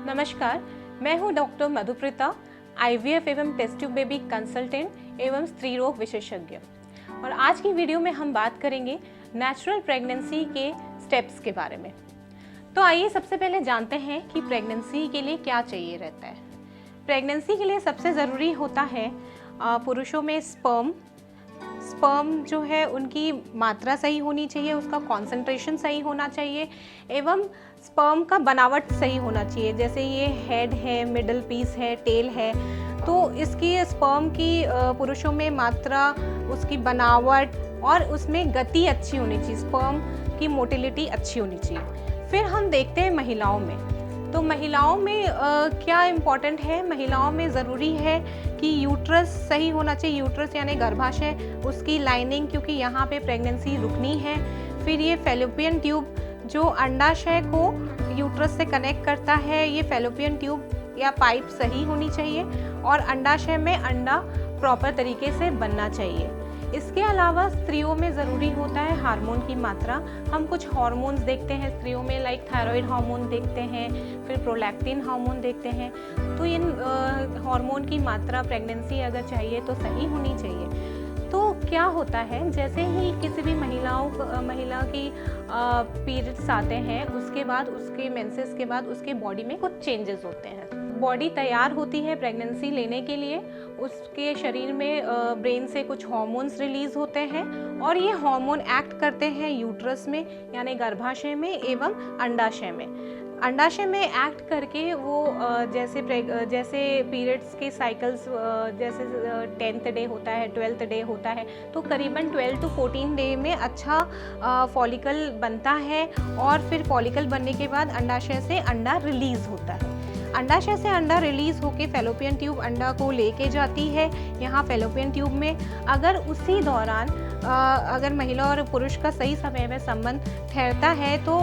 नमस्कार, मैं हूं डॉक्टर मधुप्रीता, आईवीएफ एवं टेस्ट ट्यूब बेबी कंसल्टेंट एवं स्त्री रोग विशेषज्ञ। और आज की वीडियो में हम बात करेंगे नेचुरल प्रेगनेंसी के स्टेप्स के बारे में। तो आइए सबसे पहले जानते हैं कि प्रेगनेंसी के लिए क्या चाहिए रहता है। प्रेगनेंसी के लिए सबसे ज़रूरी होता है पुरुषों में स्पर्म जो है उनकी मात्रा सही होनी चाहिए, उसका कॉन्सेंट्रेशन सही होना चाहिए एवं स्पर्म का बनावट सही होना चाहिए। जैसे ये हेड है, मिडल पीस है, टेल है, तो इसकी स्पर्म की पुरुषों में मात्रा, उसकी बनावट और उसमें गति अच्छी होनी चाहिए, स्पर्म की मोटिलिटी अच्छी होनी चाहिए। फिर हम देखते हैं महिलाओं में। तो महिलाओं में क्या इम्पोर्टेंट है, महिलाओं में ज़रूरी है कि यूट्रस सही होना चाहिए। यूट्रस यानी गर्भाशय, उसकी लाइनिंग, क्योंकि यहाँ पे प्रेगनेंसी रुकनी है। फिर ये फैलोपियन ट्यूब जो अंडाशय को यूट्रस से कनेक्ट करता है, ये फैलोपियन ट्यूब या पाइप सही होनी चाहिए और अंडाशय में अंडा प्रॉपर तरीके से बनना चाहिए। इसके अलावा स्त्रियों में ज़रूरी होता है हार्मोन की मात्रा। हम कुछ हार्मोन्स देखते हैं स्त्रियों में, लाइक थायराइड हार्मोन देखते हैं, फिर प्रोलैक्टिन हार्मोन देखते हैं। तो इन हार्मोन की मात्रा प्रेगनेंसी अगर चाहिए तो सही होनी चाहिए। तो क्या होता है, जैसे ही किसी भी महिला की पीरियड्स आते हैं, उसके बाद उसके मेंसेस के बाद उसके बॉडी में कुछ चेंजेस होते हैं। बॉडी तैयार होती है प्रेगनेंसी लेने के लिए, उसके शरीर में ब्रेन से कुछ हार्मोन्स रिलीज होते हैं और ये हार्मोन एक्ट करते हैं यूट्रस में यानी गर्भाशय में एवं अंडाशय में। अंडाशय में एक्ट करके वो जैसे पीरियड्स के साइकिल्स, जैसे 10th डे होता है, 12th डे होता है, तो करीबन 12 to 14 डे में अच्छा फॉलिकल बनता है और फिर फॉलिकल बनने के बाद अंडाशय से अंडा रिलीज होता है। अंडाशय से अंडा रिलीज होके फैलोपियन ट्यूब अंडा को लेके जाती है यहाँ फैलोपियन ट्यूब में। अगर उसी दौरान अगर महिला और पुरुष का सही समय में संबंध ठहरता है तो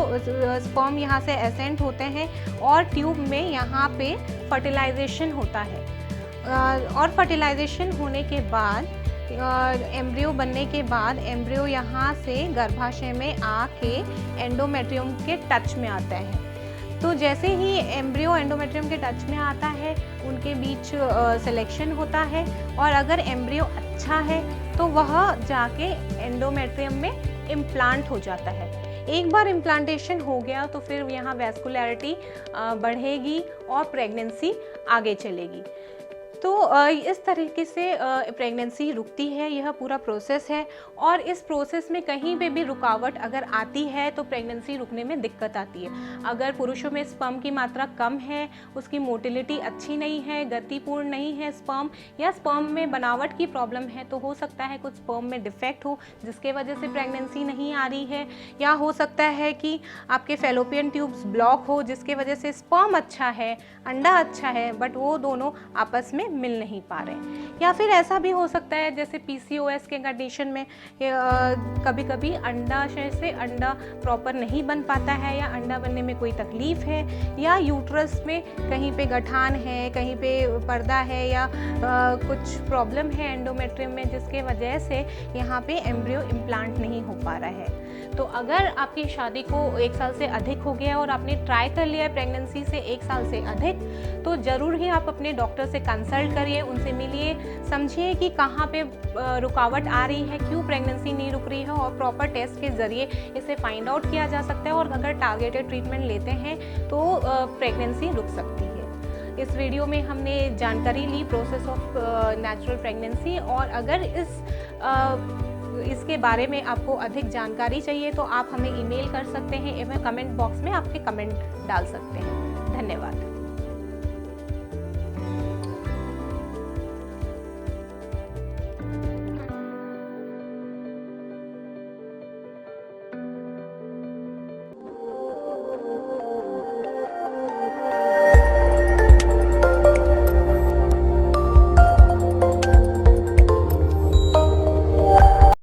स्पर्म यहाँ से एसेंट होते हैं और ट्यूब में यहाँ पे फर्टिलाइजेशन होता है। और फर्टिलाइजेशन होने के बाद एम्ब्रियो बनने के बाद एम्ब्रियो यहाँ से गर्भाशय में आके एंडोमेट्रियम के टच में आता है। तो जैसे ही एम्ब्रियो एंडोमेट्रियम के टच में आता है, उनके बीच सिलेक्शन होता है और अगर एम्ब्रियो अच्छा है तो वह जाके एंडोमेट्रियम में इम्प्लांट हो जाता है। एक बार इम्प्लांटेशन हो गया तो फिर यहाँ वैस्कुलैरिटी बढ़ेगी और प्रेगनेंसी आगे चलेगी। तो इस तरीके से प्रेगनेंसी रुकती है, यह पूरा प्रोसेस है। और इस प्रोसेस में कहीं पे भी रुकावट अगर आती है तो प्रेगनेंसी रुकने में दिक्कत आती है। अगर पुरुषों में स्पर्म की मात्रा कम है, उसकी मोटिलिटी अच्छी नहीं है, गतिपूर्ण नहीं है स्पर्म, या स्पर्म में बनावट की प्रॉब्लम है, तो हो सकता है कुछ स्पर्म में डिफेक्ट हो जिसके वजह से प्रेगनेंसी नहीं आ रही है, या हो सकता है कि आपके फैलोपियन ट्यूब्स ब्लॉक हो जिसके वजह से स्पर्म अच्छा है, अंडा अच्छा है, बट वो दोनों आपस में मिल नहीं पा रहे। या फिर ऐसा भी हो सकता है जैसे PCOS के कंडीशन में कभी कभी अंडाशय से अंडा प्रॉपर नहीं बन पाता है, या अंडा बनने में कोई तकलीफ है, या यूट्रस में कहीं पे गठान है, कहीं पे पर्दा है, या कुछ प्रॉब्लम है एंडोमेट्रियम में जिसके वजह से यहाँ पे एम्ब्रियो इम्प्लांट नहीं हो पा रहा है। तो अगर आपकी शादी को 1 साल से अधिक हो गया और आपने ट्राई कर लिया है प्रेगनेंसी से 1 साल से अधिक, तो ज़रूर ही आप अपने डॉक्टर से कंसल्ट करिए, उनसे मिलिए, समझिए कि कहाँ पे रुकावट आ रही है, क्यों प्रेगनेंसी नहीं रुक रही है, और प्रॉपर टेस्ट के ज़रिए इसे फाइंड आउट किया जा सकता है। और अगर टारगेटेड ट्रीटमेंट लेते हैं तो प्रेगनेंसी रुक सकती है। इस वीडियो में हमने जानकारी ली प्रोसेस ऑफ नेचुरल प्रेगनेंसी, और अगर इसके बारे में आपको अधिक जानकारी चाहिए तो आप हमें ईमेल कर सकते हैं एवं कमेंट बॉक्स में आपके कमेंट डाल सकते हैं। धन्यवाद।